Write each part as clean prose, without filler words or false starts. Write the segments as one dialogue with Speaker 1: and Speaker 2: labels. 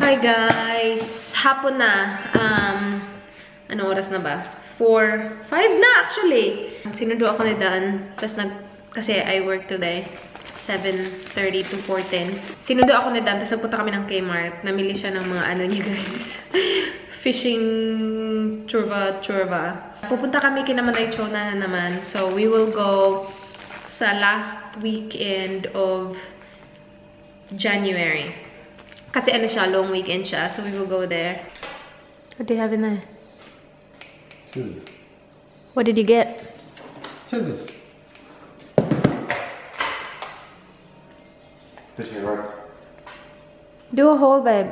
Speaker 1: Hi guys! Hapon na. Ano oras na ba? 4, 5 na actually. Sinundo ako ni Dan. Kasi I work today. 7:30 to 4:10. Sinundo ako ni Dan. Tapos nagpunta kami ng Kmart. Namili siya ng mga ano niyo guys. Fishing churva. Pupunta kami kina Manay Chona na naman. So we will go sa last weekend of January. Kasi ano siya, long weekend siya. So we will go there. What do you have in there?
Speaker 2: Scissors.
Speaker 1: What did you get?
Speaker 2: Scissors. Fishing rod.
Speaker 1: Do a hole, babe.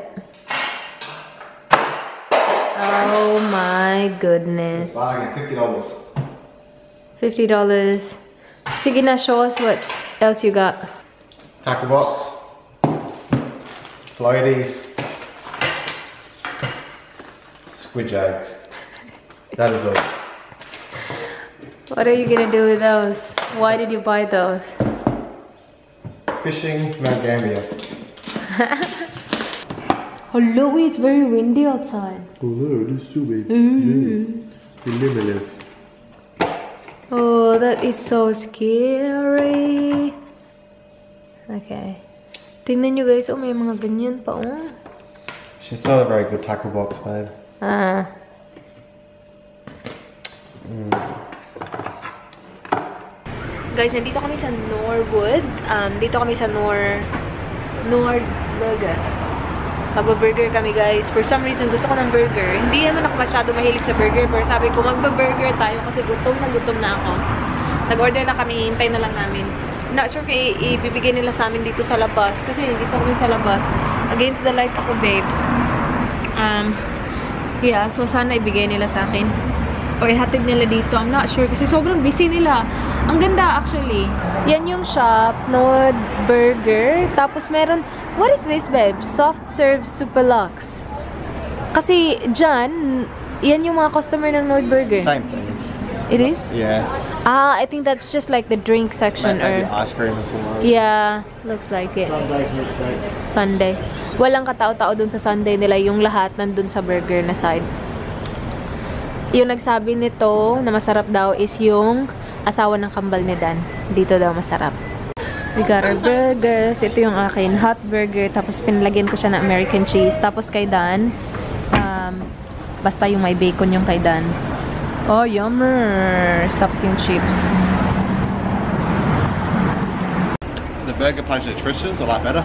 Speaker 1: Oh my goodness.
Speaker 2: Buying at $50.
Speaker 1: $50. Sige na, show us what else you got.
Speaker 2: Tackle box. Floaties. Squid jags. That is all.
Speaker 1: What are you gonna do with those? Why did you buy those?
Speaker 2: Fishing Mount Gambier.
Speaker 1: Hello, it's very windy outside.
Speaker 2: Oh no, it is too big. Eliminative.
Speaker 1: Oh, that is so scary. Okay. Tingnan nyo guys, oh may mga ganyan pa, oh.
Speaker 2: She's not a very good tackle box, babe.
Speaker 1: Guys, nandito kami sa Norwood. Dito kami sa Nordburger. Magba-burger kami guys. For some reason, gusto ko ng burger. Hindi naman ako masyado mahilig sa burger, pero sabi ko, magba-burger tayo kasi gutom na ako. Nag-order na kami, hintay na lang namin. Not sure kung ibibigay nila sa amin dito sa labas. Kasi dito kami sa labas. Against the light ako, babe. Yeah, so sana ibigay nila sa akin. Or ihatid nila dito. I'm not sure kasi sobrang busy nila. Ang ganda actually. Yan yung shop, Nord Burger. Tapos meron, what is this, babe? Soft serve Supalux. Kasi dyan, yan yung mga customer ng Nord Burger.
Speaker 2: Same thing.
Speaker 1: It is?
Speaker 2: Yeah.
Speaker 1: I think that's just like the drink section
Speaker 2: Maybe
Speaker 1: or
Speaker 2: ice cream or something.
Speaker 1: yeah, looks like it. Sunday. Walang katao-tao dun sa Sunday nila, yung lahat nandun sa burger na side. Yung nagsabi nito na masarap daw is yung asawa ng kambal ni Dan. Dito daw masarap. We got our burgers. Ito yung akin, hot burger. Tapos pinlagyan ko siya ng American cheese. Tapos kay Dan, basta yung may bacon yung kay Dan. Oh, yummers! Tapos yung chips.
Speaker 2: The burger place at Tristan's a lot better.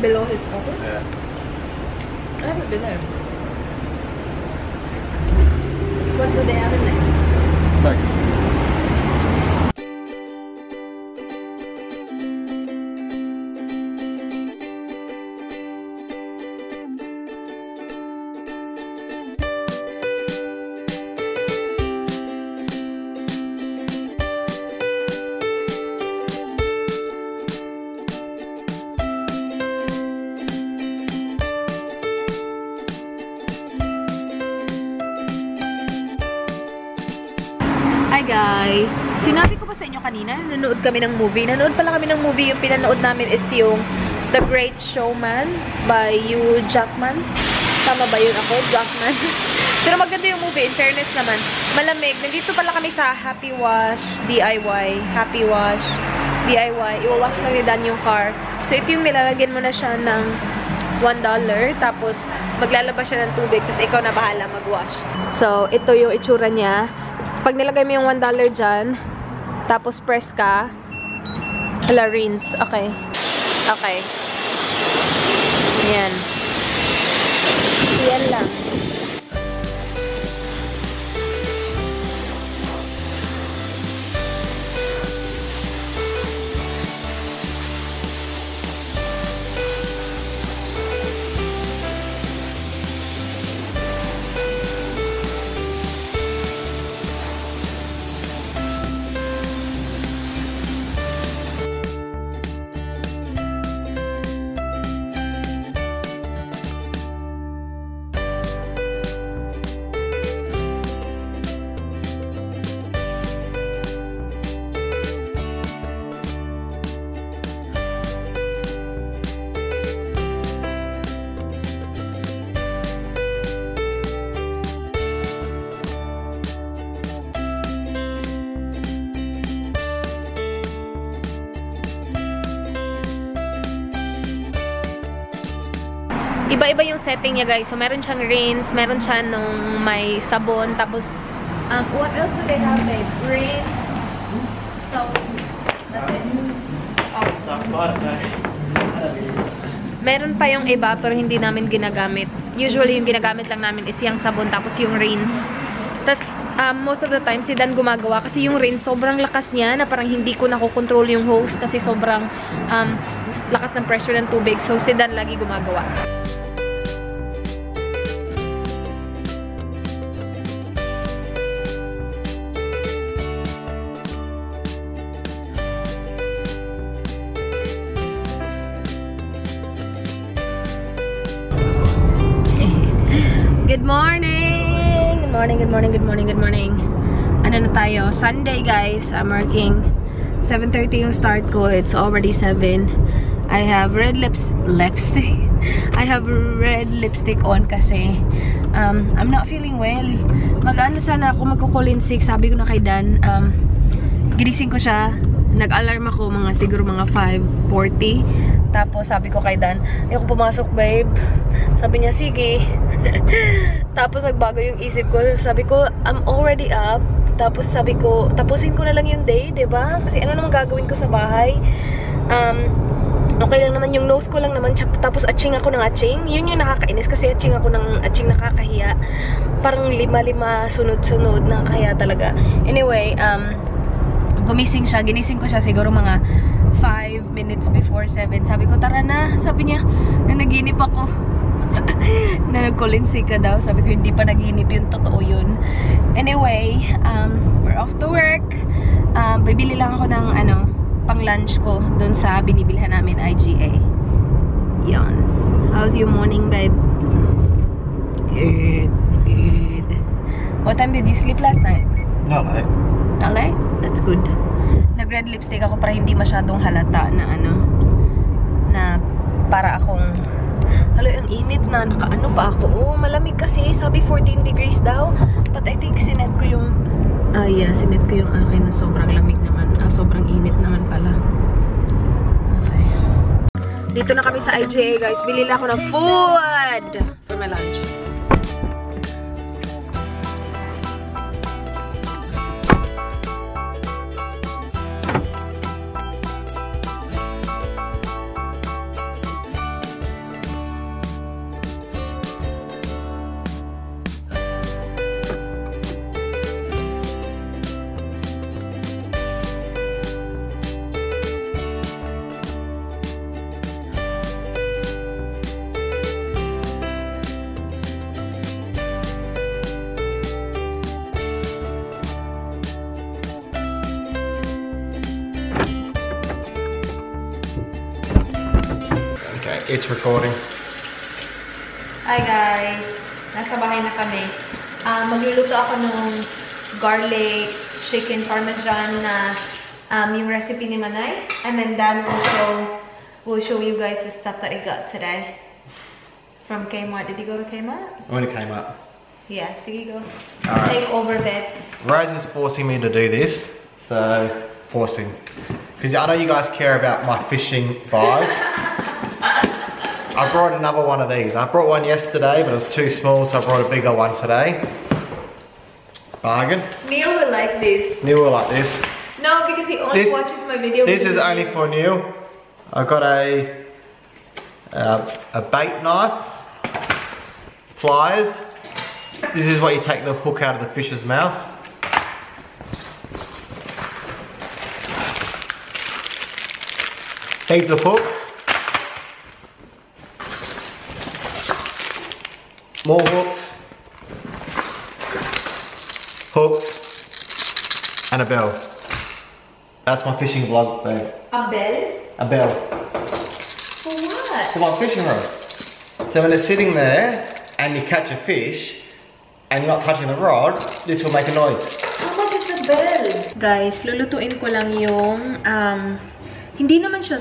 Speaker 1: Below his office?
Speaker 2: Yeah.
Speaker 1: I haven't been there. What do they have in there?
Speaker 2: Burgers.
Speaker 1: Hi guys! Sinabi ko ba sa inyo kanina, nanood kami ng movie. Nanood pala kami ng movie. Yung pinanood namin is yung The Great Showman by Hugh Jackman. Tama ba yun ako? Jackman. Pero maganda yung movie. In fairness naman. Malamig. Nandito pala kami sa Happy Wash DIY. Happy Wash DIY. Iwawash lang ni Dan yung car. So ito yung nilalagyan mo na siya ng $1. Tapos maglalabas siya ng tubig. Tapos ikaw na bahala mag-wash. So ito yung itsura niya. Pag nilagay mo yung $1 dyan, tapos press ka, hala, rinse. Okay. Okay. Yan. Yan lang. Iba-iba yung setting niya, guys. So, meron siyang rinse, meron siya nung may sabon, tapos, what else do they have, babe? Rinse. So, that's it. Meron pa yung iba, pero hindi namin ginagamit. Usually, yung ginagamit lang namin is yung sabon, tapos yung rinse. Tapos, most of the time, si Dan gumagawa. Kasi yung rinse, sobrang lakas niya, na parang hindi ko nakokontrol yung hose, kasi sobrang lakas ng pressure ng tubig. So, si Dan lagi gumagawa. Good morning! Good morning, good morning, good morning, good morning. Ano na tayo? Sunday, guys. I'm working. 7:30 yung start ko. It's already 7. I have red lipstick. I have red lipstick on kasi I'm not feeling well. Mag-ano sana ako, magko-call in sick. Sabi ko na kay Dan. Ginising ko siya. Nag-alarm ako siguro mga 5:40. Tapos sabi ko kay Dan, ayoko pumasok, babe. Sabi niya, sige. Tapos nagbago yung isip ko. Sabi ko, I'm already up. Tapos sabi ko, tapusin ko na lang yung day, diba? Kasi ano naman gagawin ko sa bahay? Okay lang naman, yung nose ko lang naman. Tapos atching ako ng atching. Yun yung nakakainis kasi atching ako ng atching, nakakahiya. Parang lima-lima, sunod-sunod, nakakahiya talaga. Anyway, gumising siya. Ginising ko siya siguro mga 5 minutes before 7. Sabi ko, tara na. Sabi niya, nanaginip ako. Na nag-colinsi ka daw. Sabi ko, hindi pa naginip yun. Totoo yun. Anyway, we're off to work. Bibili lang ako ng pang lunch ko dun sa binibilhan namin, IGA. Yons. How's your morning, babe? Good. Good. What time did you sleep last night?
Speaker 2: Not late.
Speaker 1: Not late? That's good. Nag-red lipstick ako para hindi masyadong halata na na para akong halo, yung init na, nakaano pa ako. Oh, malamig kasi, sabi 14 degrees daw. But I think sinet ko yung sinet ko yung akin na sobrang lamig naman. Sobrang init naman pala. Okay. Dito na kami sa IGA, guys. Bili lang ako ng food for my lunch.
Speaker 2: It's recording.
Speaker 1: Hi guys! Nasa bahay na kami. Magluluto ako ng garlic chicken parmesan na yung recipe ni Manay. And then Dan will show you guys the stuff that I got today. From Kmart. Did you go to Kmart?
Speaker 2: I went to Kmart.
Speaker 1: Yeah, sige go.
Speaker 2: Alright.
Speaker 1: Take over, babe.
Speaker 2: Rose is forcing me to do this. So, forcing. Because I know you guys care about my fishing buys. I brought another one of these. I brought one yesterday, but it was too small, so I brought a bigger one today. Bargain.
Speaker 1: Neil will like this.
Speaker 2: Neil will like this.
Speaker 1: No, because he only watches my video.
Speaker 2: This is only for Neil. I got a bait knife, pliers. This is what you take the hook out of the fish's mouth. Heaps of hooks. More hooks. Hooks. And a bell. That's my fishing vlog, babe.
Speaker 1: A bell?
Speaker 2: A bell.
Speaker 1: For what?
Speaker 2: For my fishing rod. So when it's sitting there and you catch a fish and you're not touching the rod, this will make a noise.
Speaker 1: How much is the bell? Guys, lulutuin ko lang yung hindi naman siya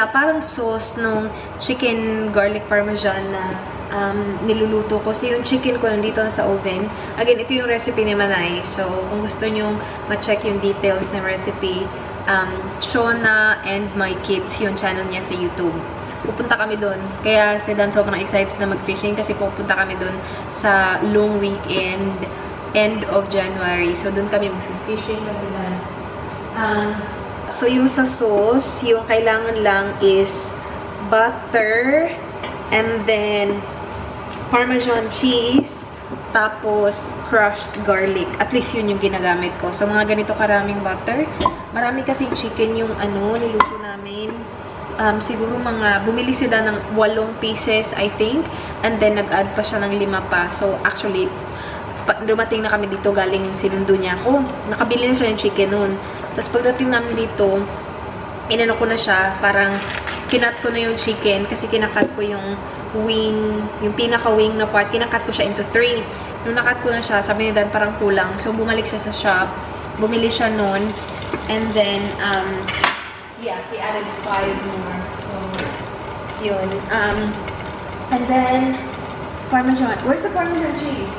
Speaker 1: parang sauce nung chicken garlic parmesan na niluluto ko. So yung chicken ko nandito na sa oven. Again, ito yung recipe ni Manay. So kung gusto nyo ma-check yung details ng recipe, Shona and My Kids, yung channel niya sa YouTube. pupunta kami doon. Kaya si Dan sobrang excited na mag-fishing kasi pupunta kami doon sa long weekend, end of January. So, doon kami mag-fishing kasi Dan. So, yung sa sauce, yung kailangan lang is butter, and then Parmesan cheese, tapos crushed garlic. At least yun yung ginagamit ko. So, mga ganito karaming butter. Marami kasi chicken yung niluto namin. Siguro bumili sila ng 8 pieces, I think. And then, nag-add pa siya ng 5 pa. So, actually, dumating na kami dito, galing sinundo niya ako. Nakabili na siya ng chicken nun. Tapos, pagdating namin dito, inano ko na siya, parang kinat ko na yung chicken kasi kinakat ko yung wing, yung pinaka-wing na part, kinakat ko siya into 3. Nung nakat ko na siya, sabi ni Dan parang kulang. So, bumalik siya sa shop. Bumili siya nun. And then, yeah, he added 5 more. So, yun. And then, Parmesan. Where's the Parmesan cheese?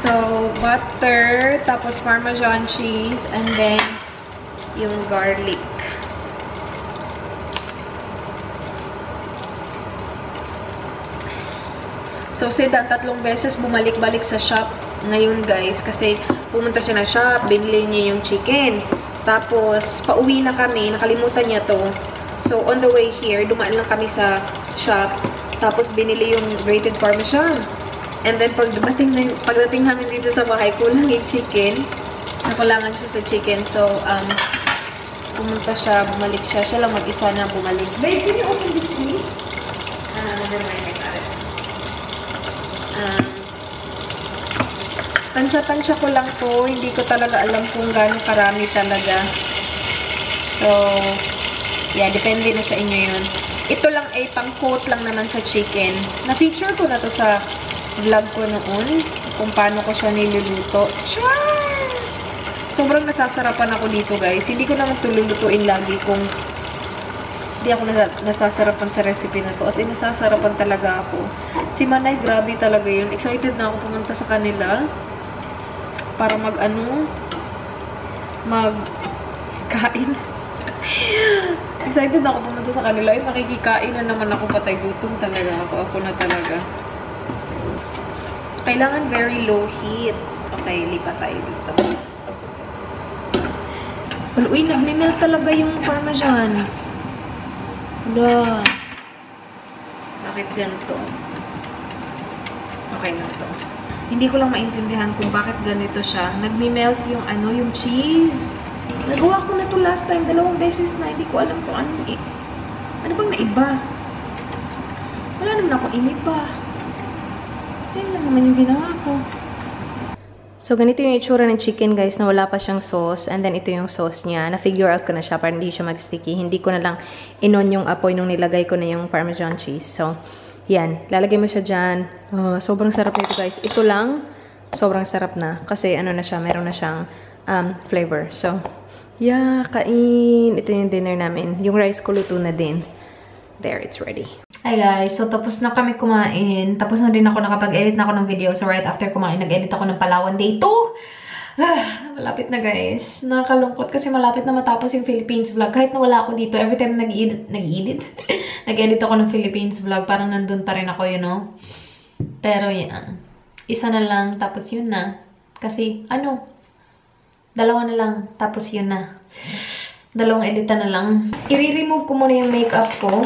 Speaker 1: So, butter, tapos Parmesan cheese, and then, yung garlic. So, si Dan 3 beses bumalik-balik sa shop ngayon, guys. Kasi, pumunta siya na shop, binili niya yung chicken. Tapos, pauwi na kami, nakalimutan niya to. So, on the way here, dumaan lang kami sa shop. Tapos, binili yung grated Parmesan. And then, pagdating namin dito sa bahay, kulang yung chicken. Nakulangan siya sa chicken. So, pumunta siya, bumalik siya. Siya lang mag-isa na bumalik. Babe, can you open this, please? Never mind, I got it. Tansya-tansya ko lang to. Hindi ko talaga alam kung gaano karami talaga. So, yeah, depende na sa inyo yun. Ito lang ay pang-coat lang naman sa chicken. Na-feature ko na to sa vlog ko noon kung paano ko siya niluluto. Char! Sobrang nasasarapan ako dito, guys. Hindi ko naman ito lulutuin lagi kung hindi ako nasasarapan sa recipe na to. As in, nasasarapan talaga ako. Si Manay, grabe talaga yun. Excited na ako pumunta sa kanila para mag-kain. Excited na ako pumunta sa kanila. Ay, makikikain na naman ako, patay gutom talaga ako. Ako na talaga. Kailangan very low heat. Okay, lipat tayo dito. Well, uy, nagmimelt talaga yung Parmesan. Wala. Bakit ganito? Okay na to. Hindi ko lang maintindihan kung bakit ganito siya. Nagmimelt yung yung cheese. Nagawa ko na to last time. 2 beses na. Hindi ko alam kung ano bang naiba. Wala naman ako iniba. Same lang naman yung ginawa ko. So, ganito yung itsura ng chicken, guys, na wala pa siyang sauce. And then, ito yung sauce niya. Na-figure out ko na siya para hindi siya mag-sticky. Hindi ko na lang inon yung apoy nung nilagay ko na yung Parmesan cheese. So, yan. Lalagay mo siya dyan. Sobrang sarap nito, guys. Ito lang, sobrang sarap na. Kasi, na siya, meron na siyang flavor. So, yeah, kain. Ito yung dinner namin. Yung rice ko luto na din. There, it's ready. Hi guys, so tapos na kami kumain. Tapos na din ako, nakapag-edit na ako ng video. So right after kumain, nag-edit ako ng Palawan Day 2. Malapit na guys. Nakakalungkot kasi malapit na matapos yung Philippines vlog. Kahit na wala ako dito, every time nag-edit nag-edit ako ng Philippines vlog. Parang nandun pa rin ako, you know. Pero yan. Isa na lang, tapos yun na. Kasi, 2 na lang, tapos yun na. 2 editan na lang. I-remove ko muna yung makeup ko.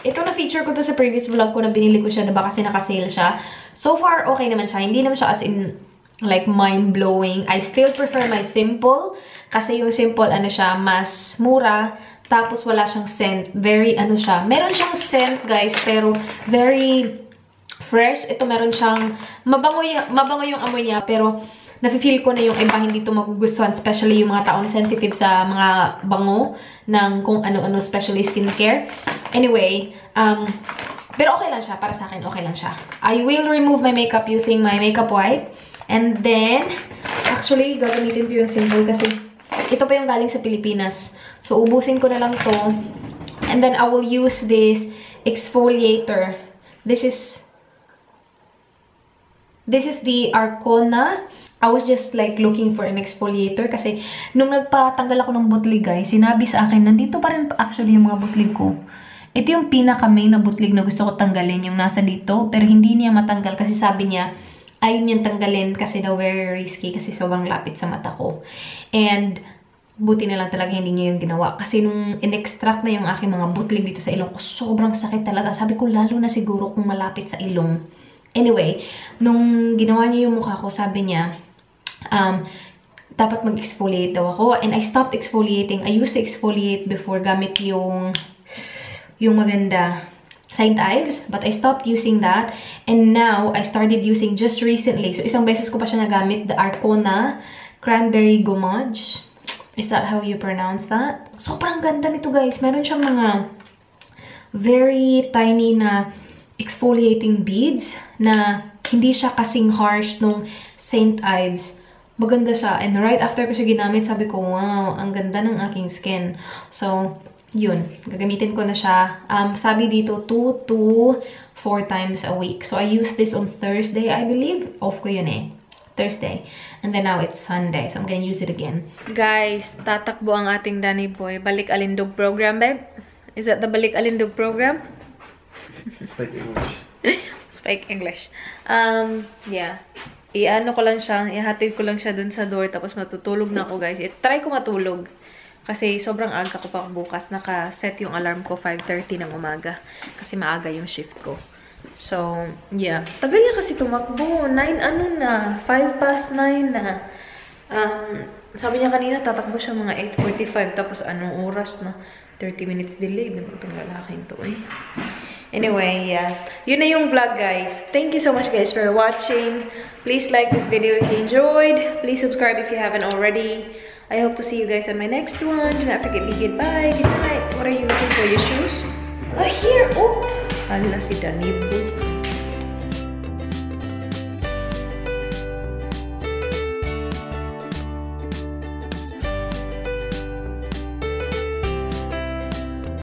Speaker 1: Ito na-feature ko to sa previous vlog ko na binili ko siya, diba? Kasi naka-sale siya. So far, okay naman siya. Hindi naman siya as in, like, mind-blowing. I still prefer my simple. Kasi yung simple, siya, mas mura. Tapos, wala siyang scent. Very, siya. Meron siyang scent, guys, pero very fresh. Ito, meron siyang, mabango yung amoy niya, pero nafe-feel ko na yung iba hindi ito magugustuhan, especially yung mga taong sensitive sa mga bango ng kung ano-ano, especially skincare. Anyway, pero okay lang siya. Para sa akin, okay lang siya. I will remove my makeup using my makeup wipe. And then, actually, gagamitin ko yung simple kasi ito pa yung galing sa Pilipinas. So, ubusin ko na lang to. And then, I will use this exfoliator. This is the Arcona I was just like looking for an exfoliator kasi nung nagpatanggal ako ng butlig guys, sinabi sa akin, nandito pa rin actually yung mga butlig ko. Ito yung pinaka-main na butlig na gusto ko tanggalin, yung nasa dito. Pero hindi niya matanggal kasi sabi niya, ayaw niyang tanggalin kasi daw very risky kasi sobrang lapit sa mata ko. And buti na lang talaga hindi niya yung ginawa. Kasi nung in-extract na yung aking mga butlig dito sa ilong ko, sobrang sakit talaga. Sabi ko lalo na siguro kung malapit sa ilong. Anyway, nung ginawa niya yung mukha ko, sabi niya, dapat mag-exfoliate daw ako. And I stopped exfoliating. I used to exfoliate before gamit yung maganda St. Ives. But I stopped using that. And now, I started using just recently. So, isang beses ko pa siya nagamit. The Arcona Cranberry Gommage. Is that how you pronounce that? Sobrang ganda nito guys. Meron siyang mga very tiny na exfoliating beads na hindi siya kasing harsh nung St. Ives. Maganda siya. And right after ko siya ginamit, sabi ko, wow, ang ganda ng aking skin. So, yun. Gagamitin ko na siya. Sabi dito, 2 to 4 times a week. So, I use this on Thursday, I believe. Off ko yun eh. Thursday. And then now it's Sunday. So, I'm gonna use it again. Guys, tatakbo ang ating Danny Boy. Balik Alindog program, babe? Is that the Balik Alindog program?
Speaker 2: Speak English.
Speaker 1: Speak English. Yeah. Iano ko lang siya, ihatid ko lang siya dun sa door, tapos matutulog na ako guys. Try ko matulog. Kasi sobrang aga ko pa bukas. Naka-set yung alarm ko 5:30 ng umaga. Kasi maaga yung shift ko. So, yeah. Tagal niya kasi tumakbo. 9 ano na. 5 past 9 na. Sabi niya kanina, tatakbo siya mga 8:45. Tapos anong oras na? 30 minutes delayed. Itong lalaking to eh. Anyway, yeah. Yun na yung vlog, guys. Thank you so much, guys, for watching. Please like this video if you enjoyed. Please subscribe if you haven't already. I hope to see you guys on my next one. Do not forget me. Goodbye. Good night. What are you looking for? Your shoes? Oh, here. Oh! Hala si Danny Boy.